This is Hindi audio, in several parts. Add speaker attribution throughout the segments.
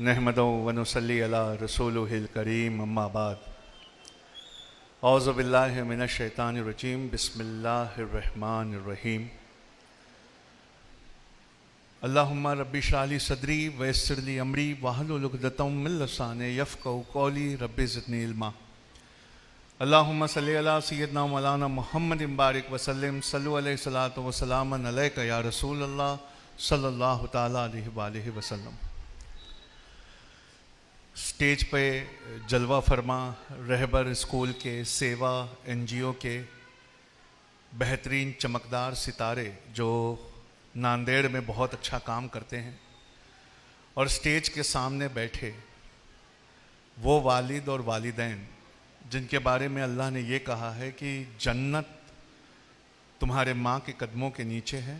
Speaker 1: नहमदो व नुसल्ली अला रसूलिहिल करीम अम्मा बाद औज़ु बिल्लाहि मिनश शैतानिर रजीम बिस्मिल्लाहिर रहमानिर रहीम अल्लाहुम्मा रब्बि इश्रह ली सदरी व यस्सिर ली अमरी वहलुल उक़दतम मिन लिसानी यफ़क़हू क़ौली रब्बि ज़िदनी इल्मा अल्लाहुम्मा सल्लि अला सय्यिदना मौलाना मुहम्मदिन बारिक वसल्लिम सल्लु अलैहि सलातो व सलामन अलैका या रसूल अल्लाह सल्लल्लाहु ताला अलैहि वसल्लम। स्टेज पे जलवा फरमा रहबर स्कूल के सेवा NGO के बेहतरीन चमकदार सितारे जो नांदेड़ में बहुत अच्छा काम करते हैं, और स्टेज के सामने बैठे वो वालिद और वालिदैन जिनके बारे में अल्लाह ने ये कहा है कि जन्नत तुम्हारे माँ के कदमों के नीचे है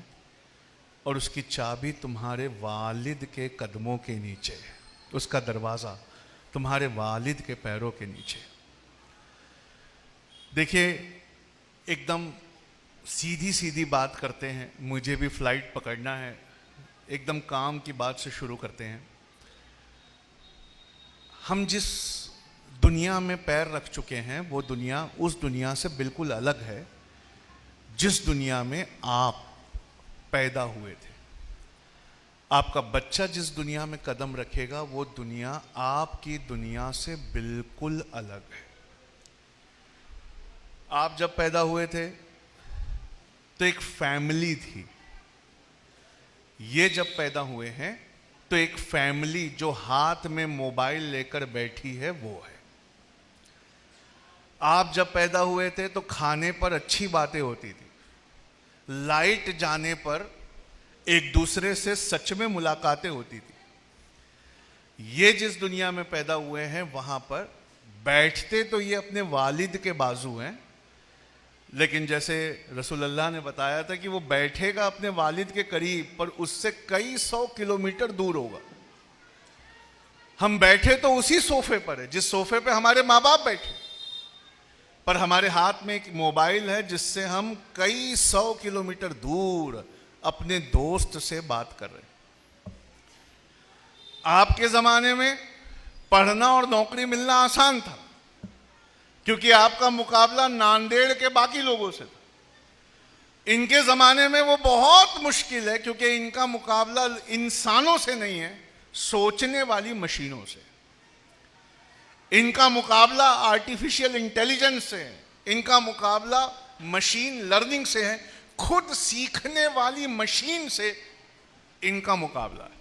Speaker 1: और उसकी चाबी तुम्हारे वालिद के कदमों के नीचे है, उसका दरवाज़ा तुम्हारे वालिद के पैरों के नीचे। देखिए, एकदम सीधी सीधी बात करते हैं, मुझे भी फ्लाइट पकड़ना है, एकदम काम की बात से शुरू करते हैं। हम जिस दुनिया में पैर रख चुके हैं वो दुनिया उस दुनिया से बिल्कुल अलग है जिस दुनिया में आप पैदा हुए थे। आपका बच्चा जिस दुनिया में कदम रखेगा वो दुनिया आपकी दुनिया से बिल्कुल अलग है। आप जब पैदा हुए थे तो एक फैमिली थी, ये जब पैदा हुए हैं तो एक फैमिली जो हाथ में मोबाइल लेकर बैठी है वो है। आप जब पैदा हुए थे तो खाने पर अच्छी बातें होती थी, लाइट जाने पर एक दूसरे से सच में मुलाकातें होती थी। ये जिस दुनिया में पैदा हुए हैं वहां पर बैठते तो ये अपने वालिद के बाजू हैं, लेकिन जैसे रसूलुल्लाह ने बताया था कि वो बैठेगा अपने वालिद के करीब पर उससे कई 100 किलोमीटर दूर होगा। हम बैठे तो उसी सोफे पर है जिस सोफे पे हमारे माँ बाप बैठे, पर हमारे हाथ में एक मोबाइल है जिससे हम कई 100 किलोमीटर दूर अपने दोस्त से बात कर रहे हैं। आपके ज़माने में पढ़ना और नौकरी मिलना आसान था क्योंकि आपका मुकाबला नांदेड़ के बाकी लोगों से था। इनके ज़माने में वो बहुत मुश्किल है क्योंकि इनका मुकाबला इंसानों से नहीं है, सोचने वाली मशीनों से। इनका मुकाबला आर्टिफिशियल इंटेलिजेंस से है, इनका मुकाबला मशीन लर्निंग से है, खुद सीखने वाली मशीन से इनका मुकाबला है।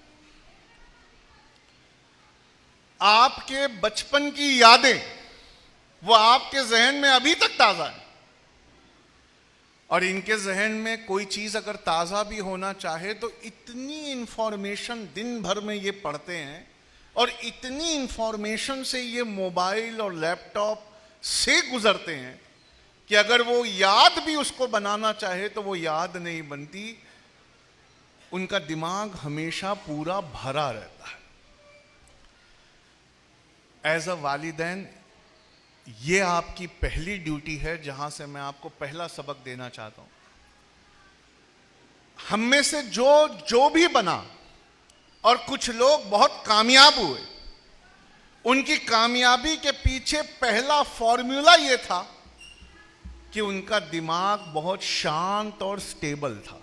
Speaker 1: आपके बचपन की यादें वो आपके जहन में अभी तक ताजा है, और इनके जहन में कोई चीज अगर ताजा भी होना चाहे तो इतनी इंफॉर्मेशन दिन भर में ये पढ़ते हैं और इतनी इंफॉर्मेशन से ये मोबाइल और लैपटॉप से गुजरते हैं कि अगर वो याद भी उसको बनाना चाहे तो वो याद नहीं बनती। उनका दिमाग हमेशा पूरा भरा रहता है। एज अ वालिदैन ये आपकी पहली ड्यूटी है जहां से मैं आपको पहला सबक देना चाहता हूं। हम में से जो भी बना और कुछ लोग बहुत कामयाब हुए, उनकी कामयाबी के पीछे पहला फॉर्मूला यह था कि उनका दिमाग बहुत शांत और स्टेबल था।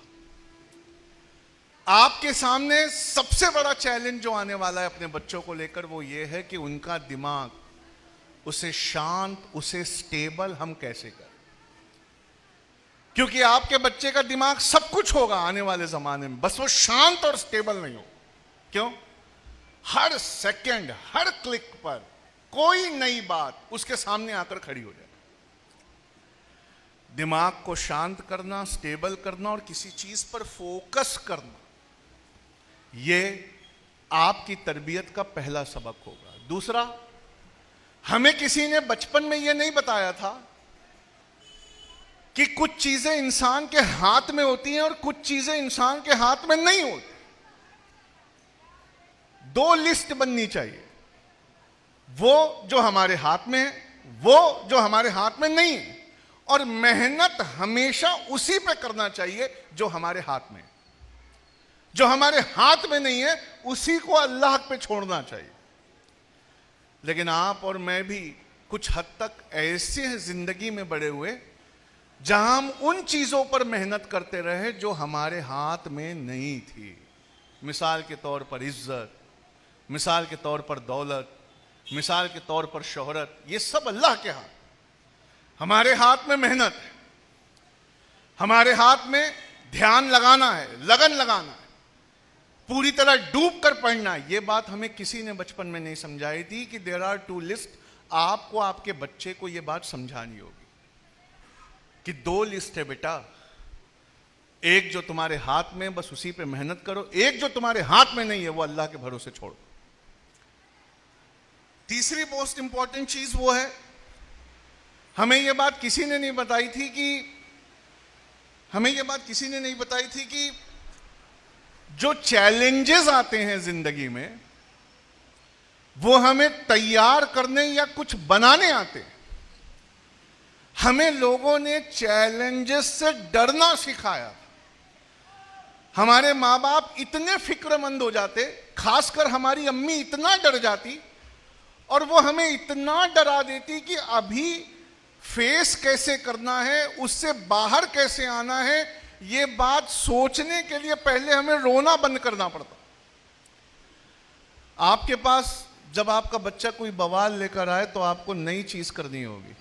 Speaker 1: आपके सामने सबसे बड़ा चैलेंज जो आने वाला है अपने बच्चों को लेकर वो ये है कि उनका दिमाग, उसे शांत, उसे स्टेबल हम कैसे करें। क्योंकि आपके बच्चे का दिमाग सब कुछ होगा आने वाले जमाने में, बस वो शांत और स्टेबल नहीं हो। क्यों? हर सेकंड, हर क्लिक पर कोई नई बात उसके सामने आकर खड़ी हो जाए। दिमाग को शांत करना, स्टेबल करना और किसी चीज पर फोकस करना, ये आपकी तरबियत का पहला सबक होगा। दूसरा, हमें किसी ने बचपन में यह नहीं बताया था कि कुछ चीजें इंसान के हाथ में होती हैं और कुछ चीजें इंसान के हाथ में नहीं होती। दो लिस्ट बननी चाहिए, वो जो हमारे हाथ में है, वो जो हमारे हाथ में नहीं है, और मेहनत हमेशा उसी पे करना चाहिए जो हमारे हाथ में है। जो हमारे हाथ में नहीं है उसी को अल्लाह पे छोड़ना चाहिए। लेकिन आप और मैं भी कुछ हद तक ऐसे जिंदगी में बड़े हुए जहां हम उन चीजों पर मेहनत करते रहे जो हमारे हाथ में नहीं थी। मिसाल के तौर पर इज्जत, मिसाल के तौर पर दौलत, मिसाल के तौर पर शोहरत, ये सब अल्लाह के हाथ। हमारे हाथ में मेहनत है, हमारे हाथ में ध्यान लगाना है, लगन लगाना है, पूरी तरह डूब कर पढ़ना है। ये बात हमें किसी ने बचपन में नहीं समझाई थी कि देयर आर टू लिस्ट। आपको आपके बच्चे को यह बात समझानी होगी कि 2 लिस्ट है बेटा, एक जो तुम्हारे हाथ में, बस उसी पे मेहनत करो, एक जो तुम्हारे हाथ में नहीं है वो अल्लाह के भरोसे छोड़ो। तीसरी मोस्ट इंपॉर्टेंट चीज वो है, हमें यह बात किसी ने नहीं बताई थी कि जो चैलेंजेस आते हैं जिंदगी में वो हमें तैयार करने या कुछ बनाने आते हैं। हमें लोगों ने चैलेंजेस से डरना सिखाया। हमारे माँ बाप इतने फिक्रमंद हो जाते, खासकर हमारी अम्मी इतना डर जाती और वो हमें इतना डरा देती कि अभी फेस कैसे करना है, उससे बाहर कैसे आना है, ये बात सोचने के लिए पहले हमें रोना बंद करना पड़ता। आपके पास जब आपका बच्चा कोई बवाल लेकर आए तो आपको नई चीज करनी होगी।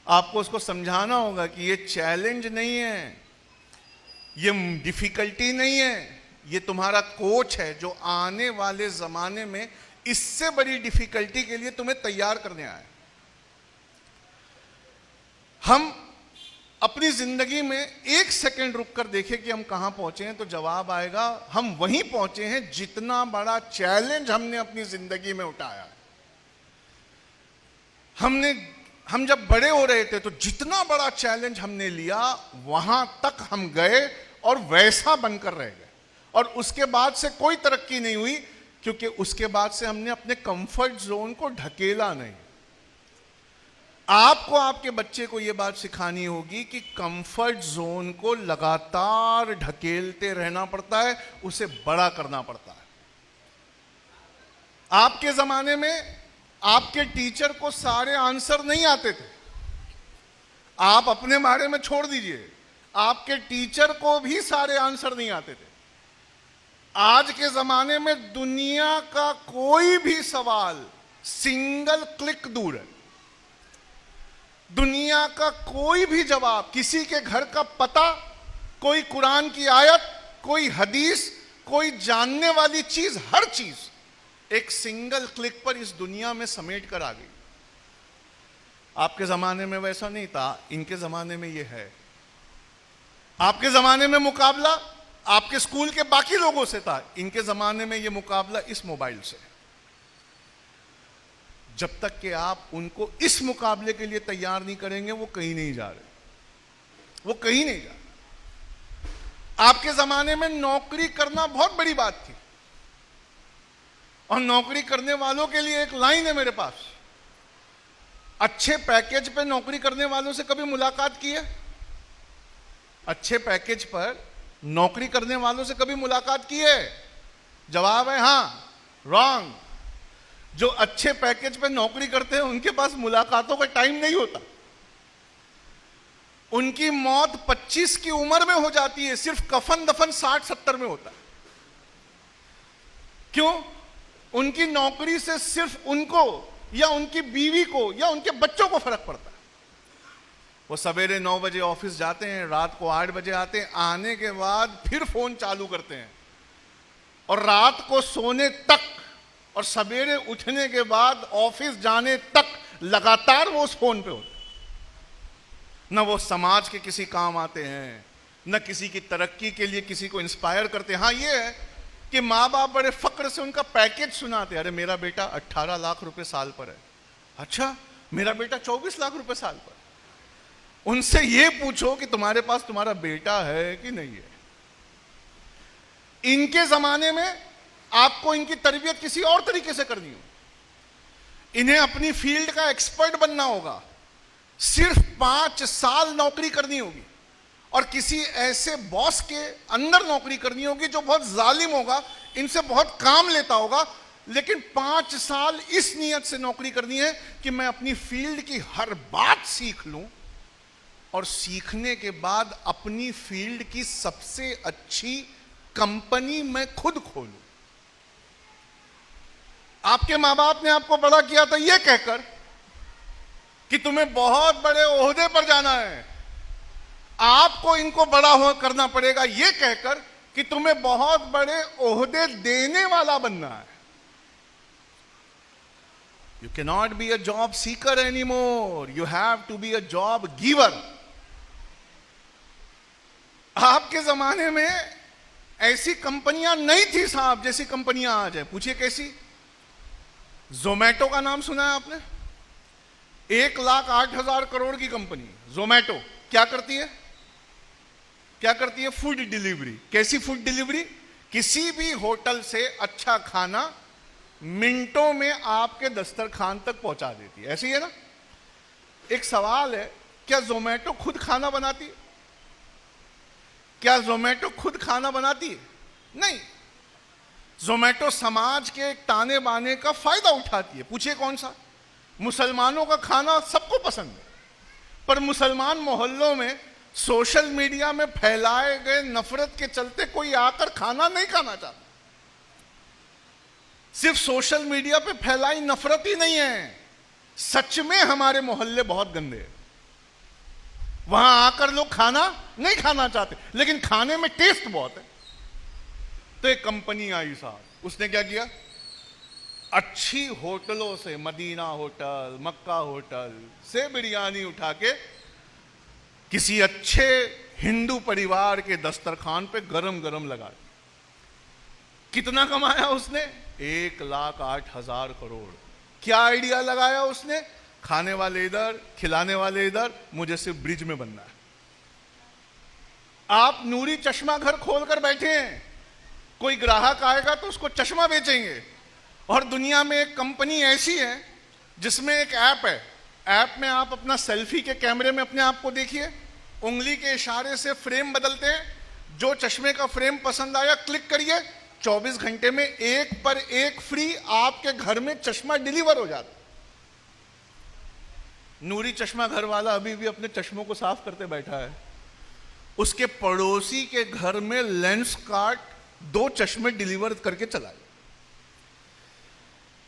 Speaker 1: आपको उसको समझाना होगा कि ये चैलेंज नहीं है, ये डिफिकल्टी नहीं है, ये तुम्हारा कोच है जो आने वाले जमाने में इससे बड़ी डिफिकल्टी के लिए तुम्हें तैयार करने आया। हम अपनी जिंदगी में 1 सेकंड रुककर देखें कि हम कहां पहुंचे हैं तो जवाब आएगा, हम वहीं पहुंचे हैं जितना बड़ा चैलेंज हमने अपनी जिंदगी में उठाया। हम जब बड़े हो रहे थे तो जितना बड़ा चैलेंज हमने लिया वहां तक हम गए और वैसा बनकर रह गए, और उसके बाद से कोई तरक्की नहीं हुई, क्योंकि उसके बाद से हमने अपने कंफर्ट जोन को ढकेला नहीं। आपको आपके बच्चे को यह बात सिखानी होगी कि कंफर्ट जोन को लगातार ढकेलते रहना पड़ता है, उसे बड़ा करना पड़ता है। आपके जमाने में आपके टीचर को सारे आंसर नहीं आते थे। आप अपने बारे में छोड़ दीजिए, आपके टीचर को भी सारे आंसर नहीं आते थे। आज के जमाने में दुनिया का कोई भी सवाल सिंगल क्लिक दूर है। दुनिया का कोई भी जवाब, किसी के घर का पता, कोई कुरान की आयत, कोई हदीस, कोई जानने वाली चीज, हर चीज एक सिंगल क्लिक पर इस दुनिया में समेट कर आ गई। आपके जमाने में वैसा नहीं था, इनके जमाने में यह है। आपके जमाने में मुकाबला आपके स्कूल के बाकी लोगों से था, इनके जमाने में यह मुकाबला इस मोबाइल से। जब तक कि आप उनको इस मुकाबले के लिए तैयार नहीं करेंगे वो कहीं नहीं जा रहे, वो कहीं नहीं जा रहे। आपके जमाने में नौकरी करना बहुत बड़ी बात थी, और नौकरी करने वालों के लिए एक लाइन है मेरे पास, अच्छे पैकेज पे नौकरी करने वालों से कभी मुलाकात की है? अच्छे पैकेज पर नौकरी करने वालों से कभी मुलाकात की है? जवाब है हां, रॉन्ग। जो अच्छे पैकेज पे नौकरी करते हैं उनके पास मुलाकातों का टाइम नहीं होता। उनकी मौत 25 की उम्र में हो जाती है, सिर्फ कफन दफन 60-70 में होता है। क्यों? उनकी नौकरी से सिर्फ उनको या उनकी बीवी को या उनके बच्चों को फर्क पड़ता है। वो सवेरे 9 बजे ऑफिस जाते हैं, रात को 8 बजे आते हैं, आने के बाद फिर फोन चालू करते हैं, और रात को सोने तक और सवेरे उठने के बाद ऑफिस जाने तक लगातार वो उस फोन पे होते। न वो समाज के किसी काम आते हैं, न किसी की तरक्की के लिए किसी को इंस्पायर करते हैं। हाँ, ये है कि माँ बाप बड़े फक्र से उनका पैकेज सुनाते, अरे मेरा बेटा 18 लाख रुपए साल पर है। अच्छा, मेरा बेटा 24 लाख रुपए साल पर। उनसे ये पूछो कि तुम्हारे पास तुम्हारा बेटा है कि नहीं है। इनके जमाने में आपको इनकी तरबियत किसी और तरीके से करनी हो। इन्हें अपनी फील्ड का एक्सपर्ट बनना होगा, सिर्फ 5 साल नौकरी करनी होगी, और किसी ऐसे बॉस के अंदर नौकरी करनी होगी जो बहुत जालिम होगा, इनसे बहुत काम लेता होगा, लेकिन 5 साल इस नियत से नौकरी करनी है कि मैं अपनी फील्ड की हर बात सीख लूं और सीखने के बाद अपनी फील्ड की सबसे अच्छी कंपनी मैं खुद खोलूं। आपके मां बाप ने आपको बड़ा किया था यह कहकर कि तुम्हें बहुत बड़े ओहदे पर जाना है, आपको इनको बड़ा करना पड़ेगा यह कहकर कि तुम्हें बहुत बड़े ओहदे देने वाला बनना है। You cannot be a job seeker anymore. You have to be a job giver. आपके जमाने में ऐसी कंपनियां नहीं थी साहब जैसी कंपनियां आज है। पूछिए कैसी? जोमैटो का नाम सुना है आपने? 1,08,000 करोड़ की कंपनी जोमैटो क्या करती है? क्या करती है? Food delivery. कैसी फूड डिलीवरी? किसी भी होटल से अच्छा खाना मिनटों में आपके दस्तरखान तक पहुंचा देती है। ऐसी है ना? एक सवाल है, क्या जोमैटो खुद खाना बनाती है? क्या जोमैटो खुद खाना बनाती है? नहीं। जोमैटो समाज के ताने बाने का फायदा उठाती है। पूछिए कौन सा? मुसलमानों का खाना सबको पसंद है, पर मुसलमान मोहल्लों में सोशल मीडिया में फैलाए गए नफरत के चलते कोई आकर खाना नहीं खाना चाहता। सिर्फ सोशल मीडिया पे फैलाई नफरत ही नहीं है, सच में हमारे मोहल्ले बहुत गंदे हैं। वहां आकर लोग खाना नहीं खाना चाहते, लेकिन खाने में टेस्ट बहुत है। तो एक कंपनी आई साहब, उसने क्या किया? अच्छी होटलों से, मदीना होटल, मक्का होटल से बिरयानी उठा के किसी अच्छे हिंदू परिवार के दस्तरखान पे गरम गरम लगा। कितना कमाया उसने? 1,08,000 करोड़। क्या आइडिया लगाया उसने? खाने वाले इधर, खिलाने वाले इधर, मुझे सिर्फ ब्रिज में बनना है। आप नूरी चश्मा घर खोलकर बैठे हैं, कोई ग्राहक आएगा तो उसको चश्मा बेचेंगे। और दुनिया में एक कंपनी ऐसी है जिसमें एक ऐप है, ऐप में आप अपना सेल्फी के कैमरे में अपने आप को देखिए, उंगली के इशारे से फ्रेम बदलते हैं। जो चश्मे का फ्रेम पसंद आया क्लिक करिए, 24 घंटे में एक पर एक फ्री आपके घर में चश्मा डिलीवर हो जाता। नूरी चश्मा घर वाला अभी भी अपने चश्मों को साफ करते बैठा है। उसके पड़ोसी के घर में लेंस कार्ट 2 चश्मे डिलीवर करके चला गया।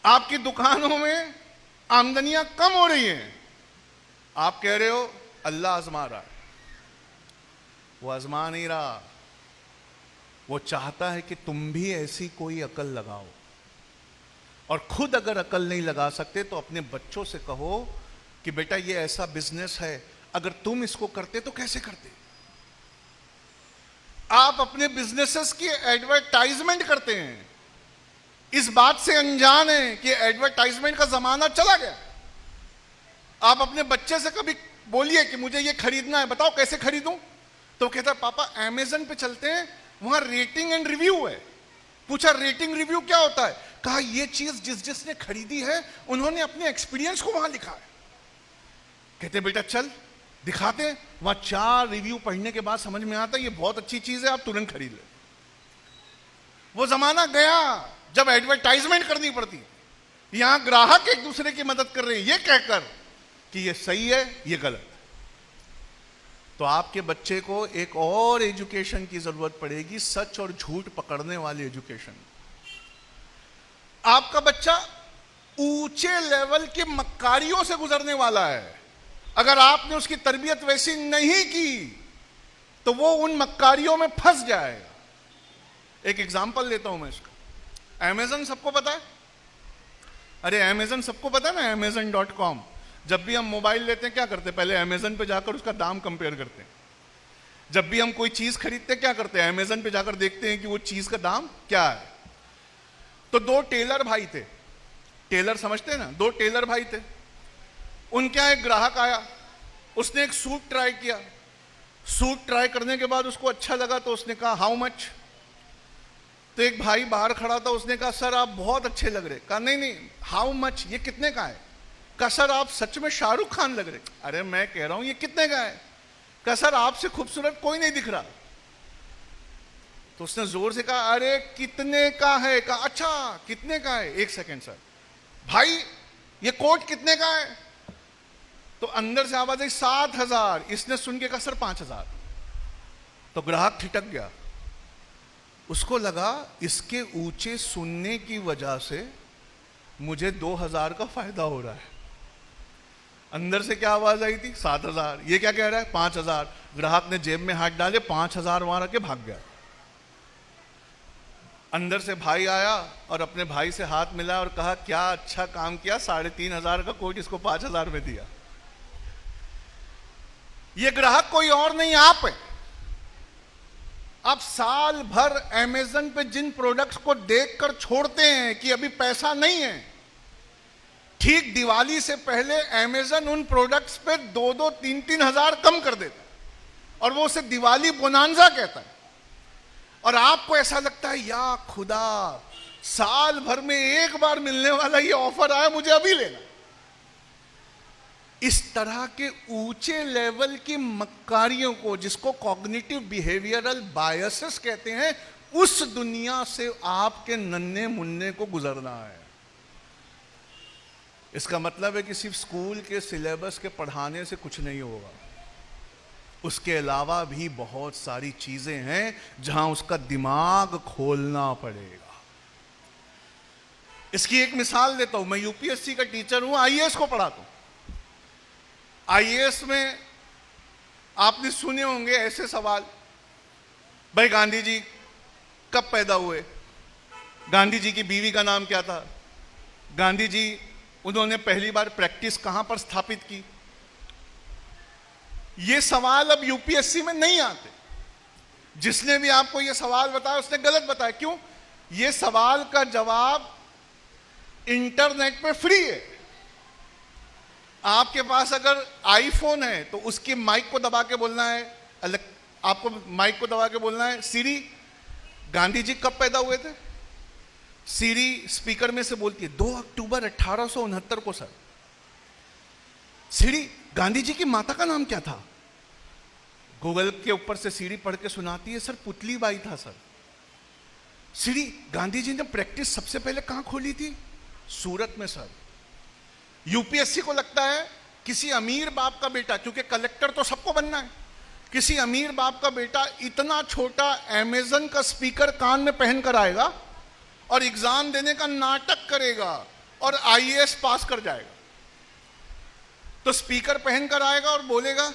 Speaker 1: आपकी दुकानों में आमदनियां कम हो रही हैं, आप कह रहे हो अल्लाह आजमा रहा है। वो आजमा नहीं रहा, वो चाहता है कि तुम भी ऐसी कोई अकल लगाओ। और खुद अगर अकल नहीं लगा सकते तो अपने बच्चों से कहो कि बेटा ये ऐसा बिजनेस है, अगर तुम इसको करते तो कैसे करते। आप अपने बिजनेसेस की एडवर्टाइजमेंट करते हैं, इस बात से अनजान है कि एडवर्टाइजमेंट का जमाना चला गया। आप अपने बच्चे से कभी बोलिए कि मुझे ये खरीदना है, बताओ कैसे खरीदूं, तो कहता है पापा अमेज़न पे चलते हैं, वहां रेटिंग एंड रिव्यू है। पूछा रेटिंग रिव्यू क्या होता है? कहा ये चीज जिसने खरीदी है उन्होंने अपने एक्सपीरियंस को वहां लिखा है। कहते बेटा चल दिखाते हैं। वहां 4 रिव्यू पढ़ने के बाद समझ में आता है ये बहुत अच्छी चीज है, आप तुरंत खरीद ले। वो जमाना गया जब एडवर्टाइजमेंट करनी पड़ती। यहां ग्राहक एक दूसरे की मदद कर रहे हैं ये कहकर कि ये सही है ये गलत। तो आपके बच्चे को एक और एजुकेशन की जरूरत पड़ेगी, सच और झूठ पकड़ने वाली एजुकेशन। आपका बच्चा ऊंचे लेवल के मक्कारियों से गुजरने वाला है। अगर आपने उसकी तरबियत वैसी नहीं की तो वो उन मक्कारियों में फंस जाएगा। एक एग्जांपल लेता हूं मैं इसका। अमेज़न सबको पता है? अरे अमेज़न सबको पता है ना, amazon.com। जब भी हम मोबाइल लेते हैं क्या करते हैं? पहले अमेज़न पे जाकर उसका दाम कंपेयर करते हैं। जब भी हम कोई चीज खरीदते हैं क्या करते हैं? अमेज़न पे जाकर देखते हैं कि वो चीज का दाम क्या है। तो 2 टेलर भाई थे, टेलर समझते हैं ना, 2 टेलर भाई थे। उनके यहाँ एक ग्राहक आया, उसने एक सूट ट्राई किया। सूट ट्राई करने के बाद उसको अच्छा लगा तो उसने कहा हाउ मच। तो एक भाई बाहर खड़ा था, उसने कहा सर आप बहुत अच्छे लग रहे। कहा नहीं नहीं हाउ मच, ये कितने का है? कहा सर आप सच में शाहरुख खान लग रहे। अरे मैं कह रहा हूं ये कितने का है? कहा सर आपसे खूबसूरत कोई नहीं दिख रहा। तो उसने जोर से कहा अरे कितने का है? कहा अच्छा कितने का है? एक सेकेंड सर, भाई ये कोट कितने का है? तो अंदर से आवाज आई 7,000। इसने सुन के कहा सर 5,000। तो ग्राहक ठिठक गया, उसको लगा इसके ऊंचे सुनने की वजह से मुझे 2,000 का फायदा हो रहा है। अंदर से क्या आवाज आई थी? 7,000। ये क्या कह रहा है? 5,000। ग्राहक ने जेब में हाथ डाले, 5,000 वहां रख के भाग गया। अंदर से भाई आया और अपने भाई से हाथ मिला और कहा क्या अच्छा काम किया, 3,500 का कोट इसको 5,000 में दिया। ये ग्राहक कोई और नहीं, आप है। आप साल भर अमेज़न पे जिन प्रोडक्ट्स को देखकर छोड़ते हैं कि अभी पैसा नहीं है, ठीक दिवाली से पहले अमेज़न उन प्रोडक्ट्स पे 2-2, 3-3 हजार कम कर देता है और वो उसे दिवाली बोनांजा कहता है। और आपको ऐसा लगता है या खुदा, साल भर में एक बार मिलने वाला ये ऑफर आया, मुझे अभी लेना। इस तरह के ऊंचे लेवल की मक्कारियों को, जिसको कॉग्निटिव बिहेवियरल बायसेस कहते हैं, उस दुनिया से आपके नन्हे मुन्ने को गुजरना है। इसका मतलब है कि सिर्फ स्कूल के सिलेबस के पढ़ाने से कुछ नहीं होगा, उसके अलावा भी बहुत सारी चीजें हैं जहां उसका दिमाग खोलना पड़ेगा। इसकी एक मिसाल देता हूं। मैं यूपीएससी का टीचर हूं, आईएएस को पढ़ाता हूं। आईएएस में आपने सुने होंगे ऐसे सवाल, भाई गांधी जी कब पैदा हुए? गांधी जी की बीवी का नाम क्या था? गांधी जी उन्होंने पहली बार प्रैक्टिस कहां पर स्थापित की? ये सवाल अब यूपीएससी में नहीं आते। जिसने भी आपको ये सवाल बताया उसने गलत बताया। क्यों? ये सवाल का जवाब इंटरनेट पे फ्री है। आपके पास अगर आईफोन है तो उसकी माइक को दबा के बोलना है, आपको माइक को दबा के बोलना है सीरी गांधी जी कब पैदा हुए थे? सीरी स्पीकर में से बोलती है 2 अक्टूबर 1869 को सर। सीरी गांधी जी की माता का नाम क्या था? गूगल के ऊपर से सीरी पढ़ के सुनाती है, सर पुतली बाई था सर। सीरी गांधी जी ने प्रैक्टिस सबसे पहले कहां खोली थी? सूरत में सर। यूपीएससी को लगता है किसी अमीर बाप का बेटा, क्योंकि कलेक्टर तो सबको बनना है, किसी अमीर बाप का बेटा इतना छोटा अमेज़न का स्पीकर कान में पहन कर आएगा और एग्जाम देने का नाटक करेगा और आईएएस पास कर जाएगा। तो स्पीकर पहन कर आएगा और बोलेगा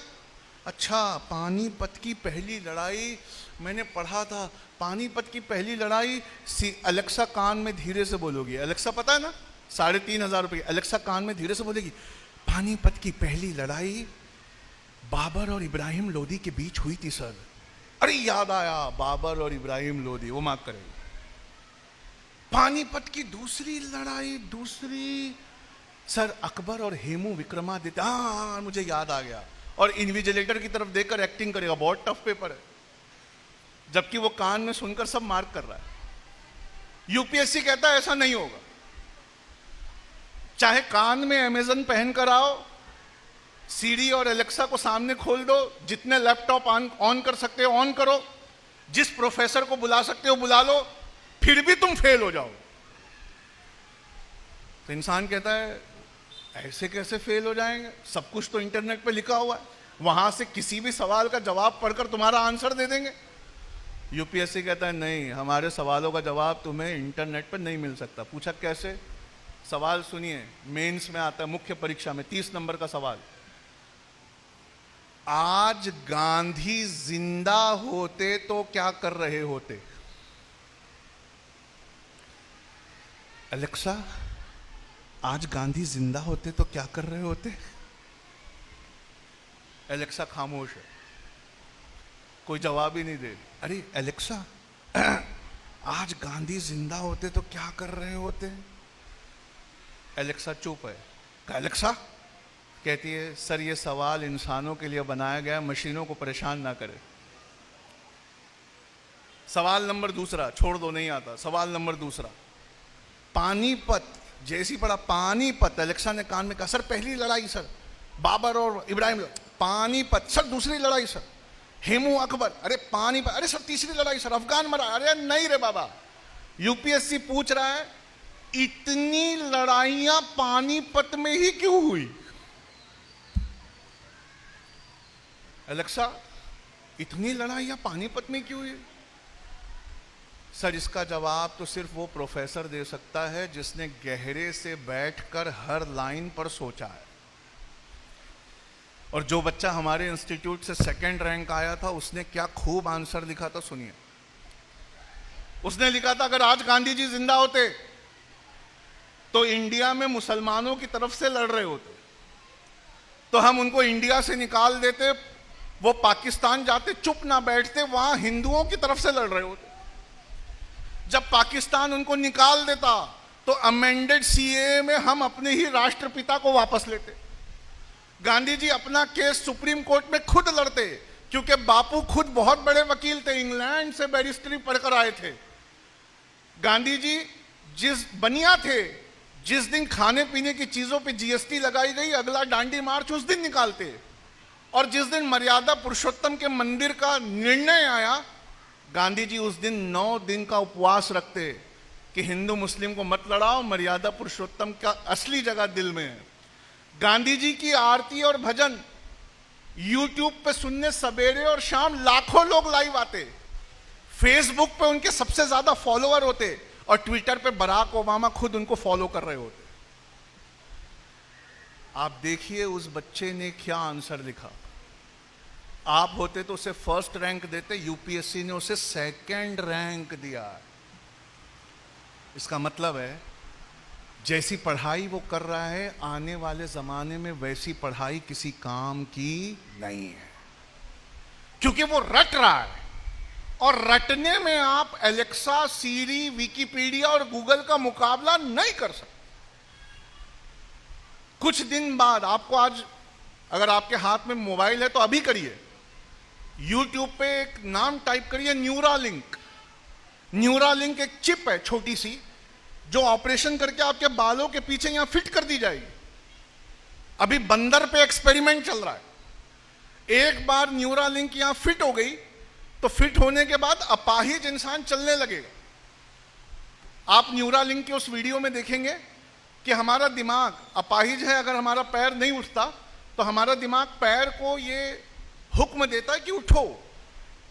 Speaker 1: अच्छा पानीपत की पहली लड़ाई मैंने पढ़ा था, पानीपत की पहली लड़ाई। अलेक्सा कान में धीरे से बोलोगी, अलेक्सा पता है ना 3,500 रुपये, अलेक्सा कान में धीरे से बोलेगी पानीपत की पहली लड़ाई बाबर और इब्राहिम लोदी के बीच हुई थी सर। अरे याद आया, बाबर और इब्राहिम लोदी, वो मार्क करेगी। पानीपत की दूसरी लड़ाई, दूसरी सर अकबर और हेमू विक्रमादित्य, हाँ मुझे याद आ गया। और इन्विजिलेटर की तरफ देखकर एक्टिंग करेगा, बहुत टफ पेपर है, जबकि वो कान में सुनकर सब मार्क कर रहा है। यूपीएससी कहता है ऐसा नहीं होगा, चाहे कान में अमेज़न पहन कर आओ, सीरी और एलेक्सा को सामने खोल दो, जितने लैपटॉप ऑन कर सकते हो ऑन करो, जिस प्रोफेसर को बुला सकते हो बुला लो, फिर भी तुम फेल हो जाओ। तो इंसान कहता है ऐसे कैसे फेल हो जाएंगे? सब कुछ तो इंटरनेट पे लिखा हुआ है, वहां से किसी भी सवाल का जवाब पढ़कर तुम्हारा आंसर दे देंगे। यूपीएससी कहता है नहीं, हमारे सवालों का जवाब तुम्हें इंटरनेट पर नहीं मिल सकता। पूछा कैसे? सवाल सुनिए, मेंस में आता है, मुख्य परीक्षा में 30 नंबर का सवाल। आज गांधी जिंदा होते तो क्या कर रहे होते? अलेक्सा आज गांधी जिंदा होते तो क्या कर रहे होते? एलेक्सा खामोश है, कोई जवाब ही नहीं दे। अरे एलेक्सा आज गांधी जिंदा होते तो क्या कर रहे होते? एलेक्सा चुप है। एलेक्सा कहती है सर ये सवाल इंसानों के लिए बनाया गया, मशीनों को परेशान ना करे। सवाल नंबर दूसरा, छोड़ दो नहीं आता। सवाल नंबर दूसरा, पानीपत, जैसी पढ़ा पानीपत, एलेक्सा ने कान में कहा सर पहली लड़ाई सर बाबर और इब्राहिम। पानीपत, सर दूसरी लड़ाई सर, हेमू अकबर, अरे पानीपत, अरे सर तीसरी लड़ाई सर, अफगान मरा, अरे नहीं रे बाबा। यूपीएससी पूछ रहा है इतनी लड़ाइयां पानीपत में ही क्यों हुई? एलेक्सा, इतनी लड़ाइयां पानीपत में क्यों हुई? सर इसका जवाब तो सिर्फ वो प्रोफेसर दे सकता है जिसने गहरे से बैठकर हर लाइन पर सोचा है। और जो बच्चा हमारे इंस्टीट्यूट से सेकंड रैंक आया था उसने क्या खूब आंसर लिखा था, सुनिए। उसने लिखा था अगर आज गांधी जी जिंदा होते तो इंडिया में मुसलमानों की तरफ से लड़ रहे होते, तो हम उनको इंडिया से निकाल देते, वो पाकिस्तान जाते, चुप ना बैठते, वहां हिंदुओं की तरफ से लड़ रहे होते। जब पाकिस्तान उनको निकाल देता तो अमेंडेड सीए में हम अपने ही राष्ट्रपिता को वापस लेते। गांधी जी अपना केस सुप्रीम कोर्ट में खुद लड़ते, क्योंकि बापू खुद बहुत बड़े वकील थे, इंग्लैंड से बैरिस्टरी पढ़कर आए थे। गांधी जी जिस बनिया थे, जिस दिन खाने पीने की चीजों पे जीएसटी लगाई गई, अगला डांडी मार्च उस दिन निकालते। और जिस दिन मर्यादा पुरुषोत्तम के मंदिर का निर्णय आया, गांधी जी उस दिन 9 दिन का उपवास रखते कि हिंदू मुस्लिम को मत लड़ाओ, मर्यादा पुरुषोत्तम का असली जगह दिल में है। गांधी जी की आरती और भजन यूट्यूब पे सुनने सवेरे और शाम लाखों लोग लाइव आते, फेसबुक पे उनके सबसे ज्यादा फॉलोअर होते, और ट्विटर पे बराक ओबामा खुद उनको फॉलो कर रहे होते। आप देखिए उस बच्चे ने क्या आंसर लिखा। आप होते तो उसे फर्स्ट रैंक देते, यूपीएससी ने उसे सेकंड रैंक दिया। इसका मतलब है जैसी पढ़ाई वो कर रहा है आने वाले जमाने में वैसी पढ़ाई किसी काम की नहीं है, क्योंकि वो रट रहा है। और रटने में आप एलेक्सा, सीरी, विकिपीडिया और गूगल का मुकाबला नहीं कर सकते। कुछ दिन बाद आपको, आज अगर आपके हाथ में मोबाइल है तो अभी करिए, यूट्यूब पे एक नाम टाइप करिए, न्यूरालिंक। न्यूरालिंक एक चिप है छोटी सी, जो ऑपरेशन करके आपके बालों के पीछे यहां फिट कर दी जाएगी। अभी बंदर पे एक्सपेरिमेंट चल रहा है। एक बार न्यूरालिंक यहां फिट हो गई तो फिट होने के बाद अपाहिज इंसान चलने लगेगा। आप न्यूरालिंक के उस वीडियो में देखेंगे कि हमारा दिमाग अपाहिज है, अगर हमारा पैर नहीं उठता तो हमारा दिमाग पैर को ये हुक्म देता है कि उठो,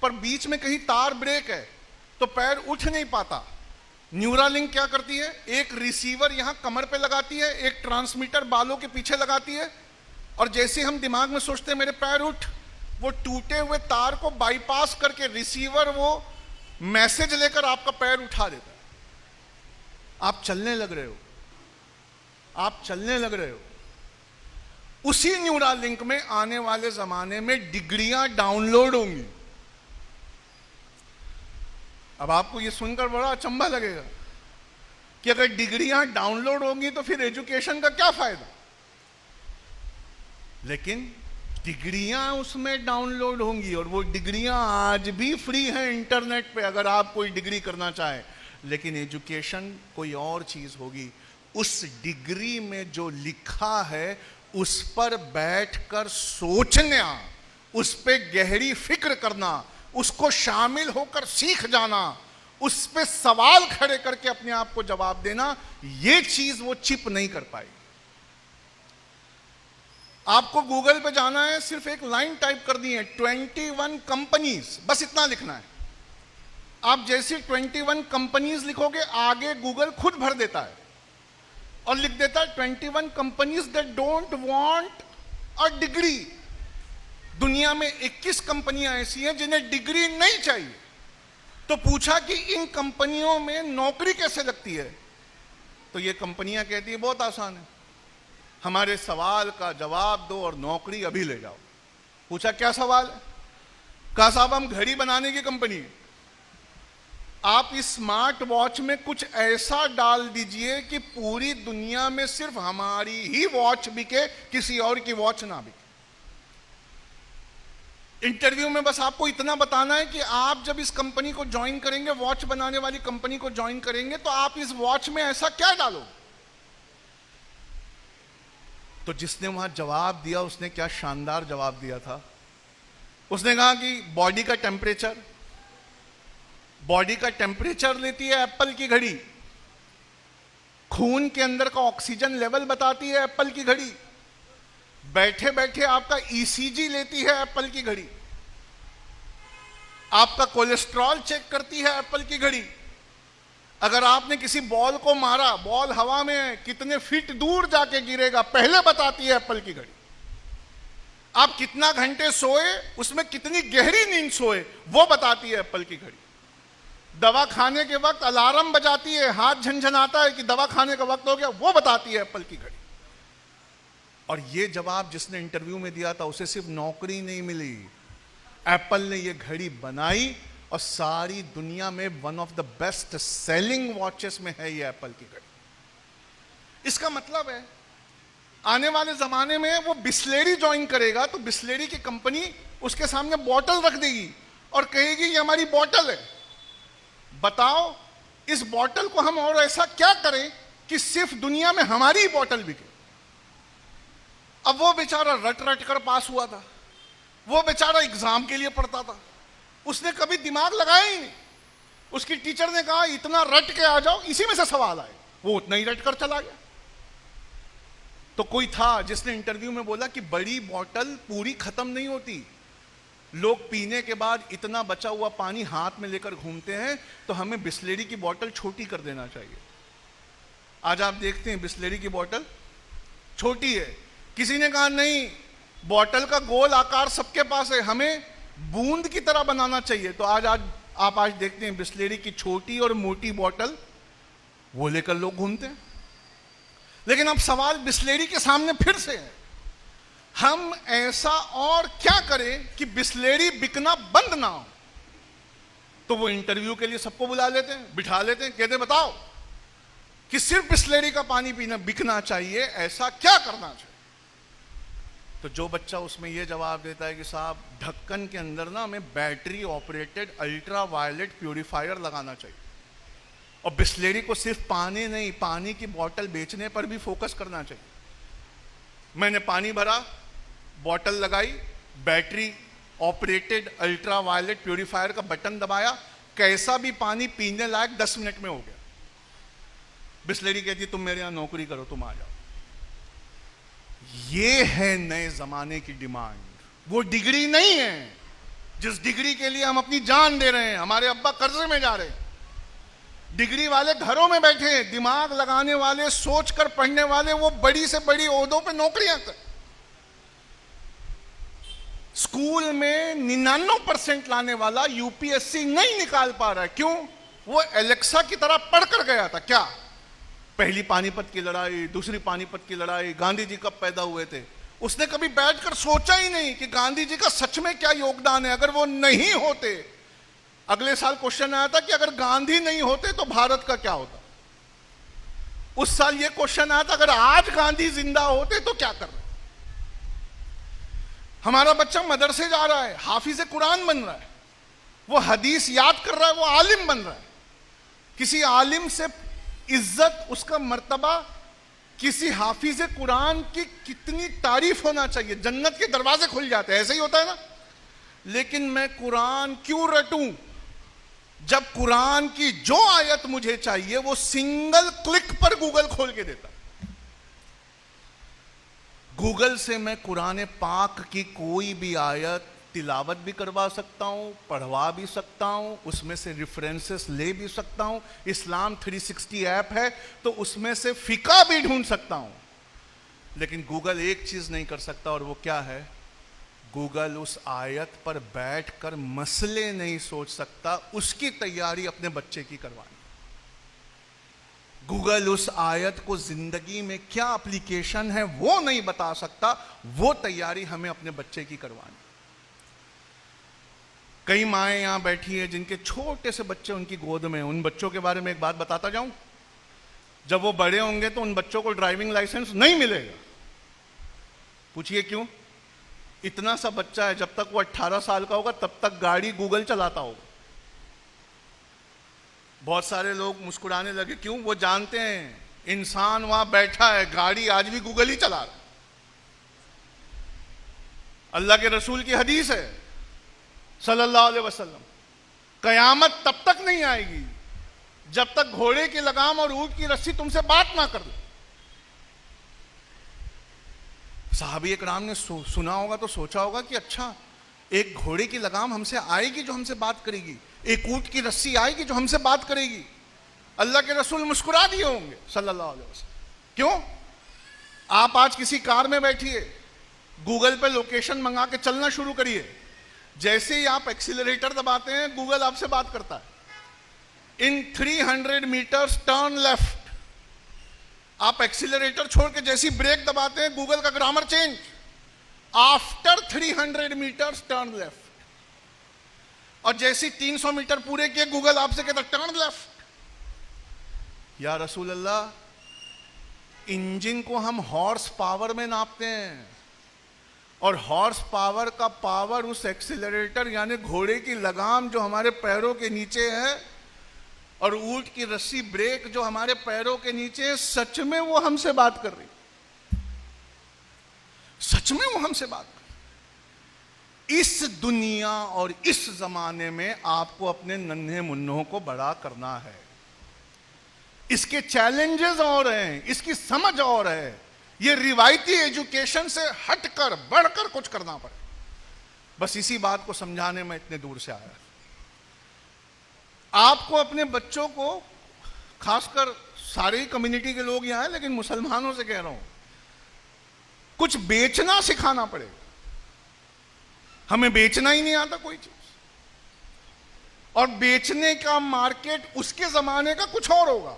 Speaker 1: पर बीच में कहीं तार ब्रेक है तो पैर उठ नहीं पाता। न्यूरालिंक क्या करती है, एक रिसीवर यहां कमर पे लगाती है, एक ट्रांसमीटर बालों के पीछे लगाती है, और जैसे हम दिमाग में सोचते हैं मेरे पैर उठ, वो टूटे हुए तार को बाईपास करके रिसीवर वो मैसेज लेकर आपका पैर उठा देता है। आप चलने लग रहे हो, आप चलने लग रहे हो। उसी न्यूरालिंक में आने वाले जमाने में डिग्रियां डाउनलोड होंगी। अब आपको यह सुनकर बड़ा अचंभा लगेगा कि अगर डिग्रियां डाउनलोड होंगी तो फिर एजुकेशन का क्या फायदा। लेकिन डिग्रियां उसमें डाउनलोड होंगी, और वो डिग्रियां आज भी फ्री हैं इंटरनेट पे अगर आप कोई डिग्री करना चाहें। लेकिन एजुकेशन कोई और चीज होगी। उस डिग्री में जो लिखा है उस पर बैठकर सोचना, उस पे गहरी फिक्र करना, उसको शामिल होकर सीख जाना, उस पे सवाल खड़े करके अपने आप को जवाब देना, ये चीज वो चिप नहीं कर पाई। आपको गूगल पे जाना है, सिर्फ एक लाइन टाइप कर दी है, 21 कंपनीज, बस इतना लिखना है। आप जैसी 21 कंपनीज लिखोगे आगे गूगल खुद भर देता है और लिख देता है 21 companies that don't want a degree. दुनिया में 21 कंपनियां ऐसी हैं जिन्हें डिग्री नहीं चाहिए। तो पूछा कि इन कंपनियों में नौकरी कैसे लगती है, तो ये कंपनियां कहती है बहुत आसान है, हमारे सवाल का जवाब दो और नौकरी अभी ले जाओ। पूछा क्या सवाल है, कहा साहब हम घड़ी बनाने की कंपनी है, आप इस स्मार्ट वॉच में कुछ ऐसा डाल दीजिए कि पूरी दुनिया में सिर्फ हमारी ही वॉच बिके, किसी और की वॉच ना बिके। इंटरव्यू में बस आपको इतना बताना है कि आप जब इस कंपनी को ज्वाइन करेंगे, वॉच बनाने वाली कंपनी को ज्वाइन करेंगे, तो आप इस वॉच में ऐसा क्या डालोगे। तो जिसने वहां जवाब दिया उसने क्या शानदार जवाब दिया था। उसने कहा कि बॉडी का टेम्परेचर लेती है एप्पल की घड़ी, खून के अंदर का ऑक्सीजन लेवल बताती है एप्पल की घड़ी, बैठे बैठे आपका ईसीजी लेती है एप्पल की घड़ी, आपका कोलेस्ट्रॉल चेक करती है एप्पल की घड़ी, अगर आपने किसी बॉल को मारा, बॉल हवा में है, कितने फीट दूर जाके गिरेगा पहले बताती है एप्पल की घड़ी, आप कितना घंटे सोए, उसमें कितनी गहरी नींद सोए वो बताती है एप्पल की घड़ी, दवा खाने के वक्त अलार्म बजाती है, हाथ झनझनाता है कि दवा खाने का वक्त हो गया, वो बताती है एप्पल की घड़ी। और ये जवाब जिसने इंटरव्यू में दिया था उसे सिर्फ नौकरी नहीं मिली, एप्पल ने ये घड़ी बनाई और सारी दुनिया में one of the best selling watches में है ये एप्पल की घड़ी। इसका मतलब है आने वाले जमाने में वो बिस्लेरी ज्वाइन करेगा तो बिस्लेरी की कंपनी उसके सामने बॉटल रख देगी और कहेगी ये हमारी बॉटल है, बताओ इस बॉटल को हम और ऐसा क्या करें कि सिर्फ दुनिया में हमारी बॉटल बिके। अब वो बेचारा रट रट कर पास हुआ था, वो बेचारा एग्जाम के लिए पढ़ता था, उसने कभी दिमाग लगाया ही नहीं। उसकी टीचर ने कहा इतना रट के आ जाओ, इसी में से सवाल आए, वो उतना ही रट कर चला गया। तो कोई था जिसने इंटरव्यू में बोला कि बड़ी बॉटल पूरी खत्म नहीं होती, लोग पीने के बाद इतना बचा हुआ पानी हाथ में लेकर घूमते हैं, तो हमें बिस्लेरी की बोतल छोटी कर देना चाहिए। आज आप देखते हैं बिस्लेरी की बोतल छोटी है, किसी ने कहा नहीं बोतल का गोल आकार सबके पास है, हमें बूंद की तरह बनाना चाहिए। तो आज आप देखते हैं बिस्लेरी की छोटी और मोटी बोतल वो लेकर लोग घूमते हैं। लेकिन अब सवाल बिस्लेरी के सामने फिर से है, हम ऐसा और क्या करें कि बिस्लेरी बिकना बंद ना हो। तो वो इंटरव्यू के लिए सबको बुला लेते हैं, बिठा लेते हैं, कहते बताओ कि सिर्फ बिस्लेरी का पानी पीना बिकना चाहिए, ऐसा क्या करना चाहिए। तो जो बच्चा उसमें ये जवाब देता है कि साहब ढक्कन के अंदर ना हमें battery operated ultra violet purifier लगाना चाहिए, और बिस्लेरी को सिर्फ पानी नहीं, पानी की बोतल बेचने पर भी फोकस करना चाहिए। मैंने पानी भरा, बोतल लगाई, battery operated ultra violet purifier का बटन दबाया, कैसा भी पानी पीने लायक 10 मिनट में हो गया। बिस्लेरी कहती तुम मेरे यहां नौकरी करो, तुम आ जाओ। ये है नए जमाने की डिमांड, वो डिग्री नहीं है जिस डिग्री के लिए हम अपनी जान दे रहे हैं, हमारे अब्बा कर्जे में जा रहे हैं। डिग्री वाले घरों में बैठे हैं, दिमाग लगाने वाले, सोच कर पढ़ने वाले, वो बड़ी से बड़ी ओहदों पे नौकरियां कर। स्कूल में 99% लाने वाला यूपीएससी नहीं निकाल पा रहा है, क्यों? वो एलेक्सा की तरह पढ़कर गया था। क्या? पहली पानीपत की लड़ाई, दूसरी पानीपत की लड़ाई, गांधी जी कब पैदा हुए थे, उसने कभी बैठकर सोचा ही नहीं कि गांधी जी का सच में क्या योगदान है। अगर वो नहीं होते, अगले साल क्वेश्चन आया था कि अगर गांधी नहीं होते तो भारत का क्या होता। उस साल ये क्वेश्चन आया था अगर आज गांधी जिंदा होते तो क्या कर रहे। हमारा बच्चा मदरसे जा रहा है, हाफिज कुरान बन रहा है, वो हदीस याद कर रहा है, वो आलिम बन रहा है। किसी आलिम से इज्जत, उसका मर्तबा, किसी हाफिज कुरान की कितनी तारीफ होना चाहिए, जन्नत के दरवाजे खुल जाते हैं। ऐसे ही होता है ना। लेकिन मैं कुरान क्यों रटूं जब कुरान की जो आयत मुझे चाहिए वो सिंगल क्लिक पर गूगल खोल के देता। गूगल से मैं कुरान पाक की कोई भी आयत तिलावत भी करवा सकता हूं, पढ़वा भी सकता हूं, उसमें से रेफरेंसेस ले भी सकता हूं। इस्लाम 360 ऐप है तो उसमें से फिका भी ढूंढ सकता हूं। लेकिन गूगल एक चीज नहीं कर सकता, और वो क्या है? गूगल उस आयत पर बैठकर मसले नहीं सोच सकता, उसकी तैयारी अपने बच्चे की करवानी। गूगल उस आयत को जिंदगी में क्या एप्लीकेशन है वो नहीं बता सकता, वो तैयारी हमें अपने बच्चे की करवानी। कई माएँ यहां बैठी हैं जिनके छोटे से बच्चे उनकी गोद में, उन बच्चों के बारे में एक बात बताता जाऊं। जब वो बड़े होंगे तो उन बच्चों को ड्राइविंग लाइसेंस नहीं मिलेगा। पूछिए क्यों? इतना सा बच्चा है, जब तक वो 18 साल का होगा तब तक गाड़ी गूगल चलाता होगा। बहुत सारे लोग मुस्कुराने लगे, क्यों? वो जानते हैं इंसान वहां बैठा है, गाड़ी आज भी गूगल ही चला रहा है। अल्लाह के रसूल की हदीस है सल्लल्लाहु अलैहि वसल्लम, कयामत तब तक नहीं आएगी जब तक घोड़े की लगाम और ऊंट की रस्सी तुमसे बात ना कर ले। सहाबी इकराम ने सुना होगा तो सोचा होगा कि अच्छा, एक घोड़े की लगाम हमसे आएगी जो हमसे बात करेगी, एक ऊंट की रस्सी आएगी जो हमसे बात करेगी। अल्लाह के रसूल मुस्कुरा दिए होंगे सल्लल्लाहु अलैहि वसल्लम। क्यों? आप आज किसी कार में बैठिए, गूगल पे लोकेशन मंगा के चलना शुरू करिए, जैसे ही आप एक्सीलरेटर दबाते हैं गूगल आपसे बात करता है, इन 300 मीटर्स टर्न लेफ्ट। आप एक्सीलरेटर छोड़ के जैसी ब्रेक दबाते हैं गूगल का grammar change, after 300 metres turn left. और जैसी 300 मीटर पूरे किए गूगल आपसे कहता टर्न लेफ्ट। या रसूल अल्लाह, इंजन को हम हॉर्स पावर में नापते हैं, और हॉर्स पावर का पावर उस एक्सीलरेटर यानी घोड़े की लगाम जो हमारे पैरों के नीचे है, और ऊंट की रस्सी ब्रेक जो हमारे पैरों के नीचे है, सच में वो हमसे बात कर रही, सच में वो हमसे बात कर रही। इस दुनिया और इस जमाने में आपको अपने नन्हे मुन्नों को बड़ा करना है। इसके चैलेंजेस और हैं, इसकी समझ और है। ये रिवायती एजुकेशन से हटकर बढ़कर कुछ करना पड़े। बस इसी बात को समझाने में इतने दूर से आया। आपको अपने बच्चों को, खासकर सारी कम्युनिटी के लोग यहां हैं, लेकिन मुसलमानों से कह रहा हूं, कुछ बेचना सिखाना पड़ेगा। हमें बेचना ही नहीं आता कोई चीज, और बेचने का मार्केट उसके जमाने का कुछ और होगा।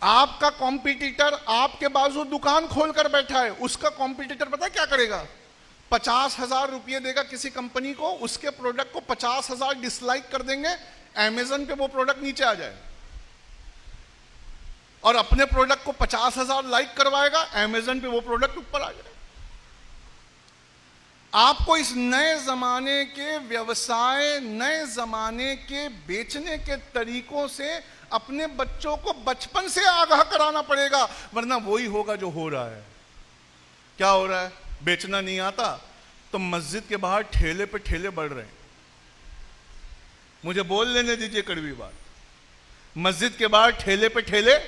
Speaker 1: आपका कॉम्पिटिटर आपके बाजू दुकान खोलकर बैठा है, उसका कॉम्पिटिटर पता है क्या करेगा? 50,000 रुपये देगा किसी कंपनी को, उसके प्रोडक्ट को 50,000 डिसलाइक कर देंगे, अमेज़न पे वो प्रोडक्ट नीचे आ जाए, और अपने प्रोडक्ट को 50,000 लाइक करवाएगा, अमेज़न पे वो प्रोडक्ट ऊपर आ जाए। आपको इस नए जमाने के व्यवसाय, नए जमाने के बेचने के तरीकों से अपने बच्चों को बचपन से आगाह कराना पड़ेगा, वरना वही होगा जो हो रहा है। क्या हो रहा है? बेचना नहीं आता तो मस्जिद के बाहर ठेले पे ठेले बढ़ रहे हैं। मुझे बोल लेने दीजिए कड़वी बात, मस्जिद के बाहर ठेले पे ठेले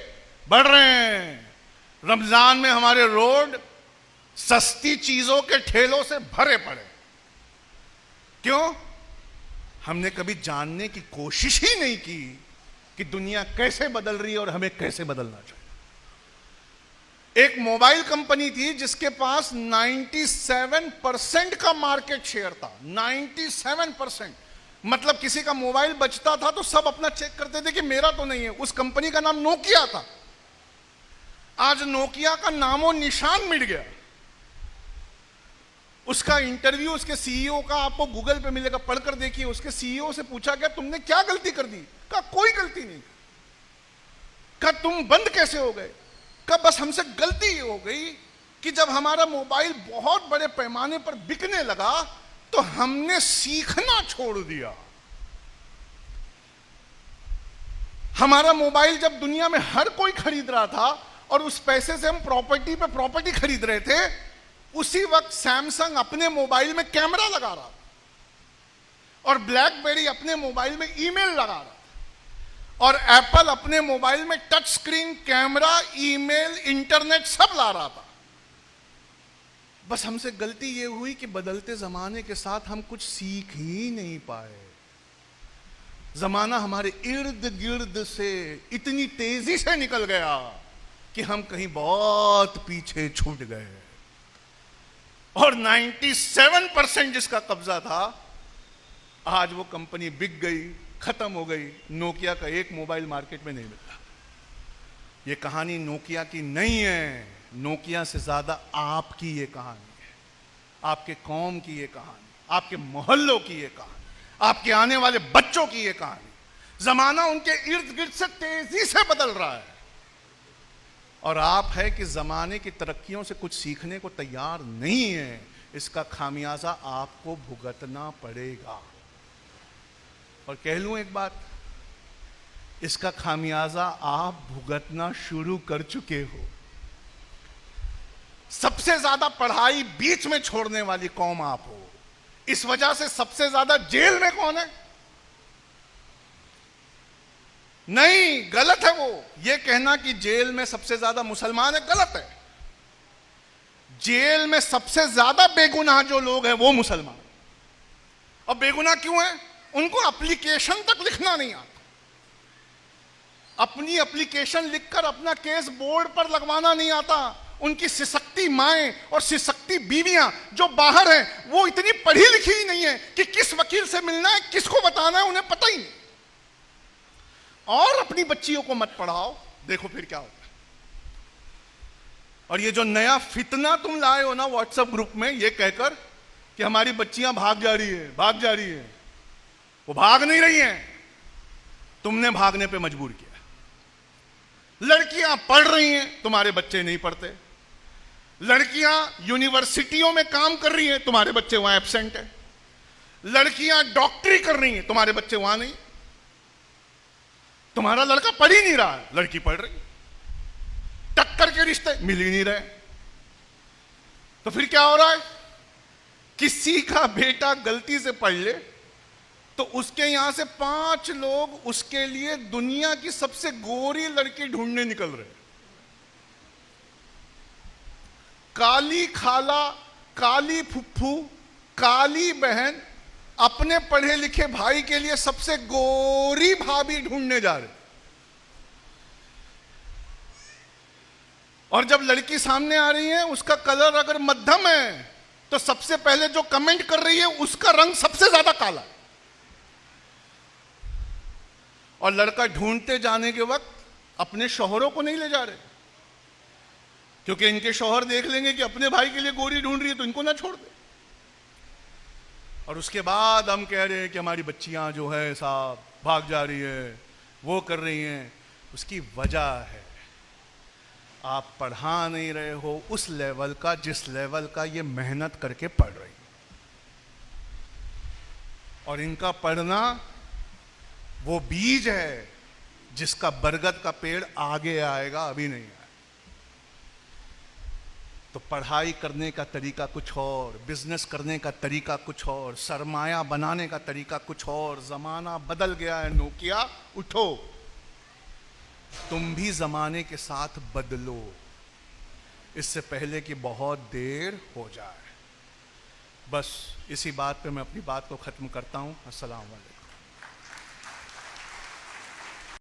Speaker 1: बढ़ रहे हैं। रमजान में हमारे रोड सस्ती चीजों के ठेलों से भरे पड़े। क्यों? हमने कभी जानने की कोशिश ही नहीं की कि दुनिया कैसे बदल रही है और हमें कैसे बदलना चाहिए। एक मोबाइल कंपनी थी जिसके पास 97% का मार्केट शेयर था। 97%, मतलब किसी का मोबाइल बचता था तो सब अपना चेक करते थे कि मेरा तो नहीं है। उस कंपनी का नाम नोकिया था। आज नोकिया का नामो निशान मिट गया। उसका इंटरव्यू उसके सीईओ का आपको गूगल पे मिलेगा, पढ़कर देखिए। उसके सीईओ से पूछा गया तुमने क्या गलती कर दी? कहा कोई गलती नहीं। कहा तुम बंद कैसे हो गए? कहा बस हमसे गलती ये हो गई कि जब हमारा मोबाइल बहुत बड़े पैमाने पर बिकने लगा तो हमने सीखना छोड़ दिया। हमारा मोबाइल जब दुनिया में हर कोई खरीद रहा था और उस पैसे से हम प्रॉपर्टी पे प्रॉपर्टी खरीद रहे थे, उसी वक्त सैमसंग अपने मोबाइल में कैमरा लगा रहा था और ब्लैकबेरी अपने मोबाइल में ईमेल लगा रहा था और एप्पल अपने मोबाइल में touch screen, camera, email, internet सब ला रहा था। बस हमसे गलती यह हुई कि बदलते जमाने के साथ हम कुछ सीख ही नहीं पाए। जमाना हमारे इर्द गिर्द से इतनी तेजी से निकल गया कि हम कहीं बहुत पीछे छूट गए और 97% जिसका कब्जा था, आज वो कंपनी बिक गई, खत्म हो गई। नोकिया का एक मोबाइल मार्केट में नहीं मिलता। ये कहानी नोकिया की नहीं है, नोकिया से ज्यादा आपकी ये कहानी है, आपके कौम की ये कहानी, आपके मोहल्लों की ये कहानी, आपके आने वाले बच्चों की ये कहानी। जमाना उनके इर्द गिर्द से तेजी से बदल रहा है और आप है कि जमाने की तरक्कियों से कुछ सीखने को तैयार नहीं है। इसका खामियाजा आपको भुगतना पड़ेगा। और कह लूं एक बात, इसका खामियाजा आप भुगतना शुरू कर चुके हो। सबसे ज्यादा पढ़ाई बीच में छोड़ने वाली कौम आप हो। इस वजह से सबसे ज्यादा जेल में कौन है? नहीं, गलत है वो। ये कहना कि जेल में सबसे ज्यादा मुसलमान है, गलत है। जेल में सबसे ज्यादा बेगुनाह जो लोग हैं वो मुसलमान। और बेगुनाह क्यों है? उनको एप्लीकेशन तक लिखना नहीं आता। अपनी एप्लीकेशन लिखकर अपना केस बोर्ड पर लगवाना नहीं आता। उनकी सिसकती माएं और सिसकती बीवियां जो बाहर हैं वो इतनी पढ़ी लिखी ही नहीं है कि किस वकील से मिलना है, किसको बताना है, उन्हें पता ही नहीं। और अपनी बच्चियों को मत पढ़ाओ, देखो फिर क्या होता है। और ये जो नया फितना तुम लाए हो ना व्हाट्सएप ग्रुप में, ये कहकर कि हमारी बच्चियां भाग जा रही है, भाग जा रही है, वो भाग नहीं रही हैं, तुमने भागने पे मजबूर किया। लड़कियां पढ़ रही हैं, तुम्हारे बच्चे नहीं पढ़ते। लड़कियां यूनिवर्सिटियों में काम कर रही हैं, तुम्हारे बच्चे वहां एब्सेंट है। लड़कियां डॉक्टरी कर रही हैं, तुम्हारे बच्चे वहां नहीं। तुम्हारा लड़का पढ़ ही नहीं रहा है, लड़की पढ़ रही। टक्कर के रिश्ते मिल ही नहीं रहे। तो फिर क्या हो रहा है? किसी का बेटा गलती से पढ़ ले तो उसके यहां से 5 लोग उसके लिए दुनिया की सबसे गोरी लड़की ढूंढने निकल रहे। काली खाला, काली फुफ्फू, काली बहन अपने पढ़े लिखे भाई के लिए सबसे गोरी भाभी ढूंढने जा रहे। और जब लड़की सामने आ रही है, उसका कलर अगर मध्यम है तो सबसे पहले जो कमेंट कर रही है उसका रंग सबसे ज्यादा काला है। और लड़का ढूंढते जाने के वक्त अपने शौहरों को नहीं ले जा रहे, क्योंकि इनके शौहर देख लेंगे कि अपने भाई के लिए गोरी ढूंढ रही है तो इनको ना छोड़ दे। और उसके बाद हम कह रहे हैं कि हमारी बच्चियां जो है साहब भाग जा रही है, वो कर रही हैं। उसकी वजह है आप पढ़ा नहीं रहे हो उस लेवल का जिस लेवल का ये मेहनत करके पढ़ रही। और इनका पढ़ना वो बीज है जिसका बरगद का पेड़ आगे आएगा, अभी नहीं आया। तो पढ़ाई करने का तरीका कुछ और, बिजनेस करने का तरीका कुछ और, सरमाया बनाने का तरीका कुछ और। जमाना बदल गया है नोकिया, उठो, तुम भी जमाने के साथ बदलो, इससे पहले कि बहुत देर हो जाए। बस इसी बात पे मैं अपनी बात को खत्म करता हूं। अस्सलाम वालेकुम।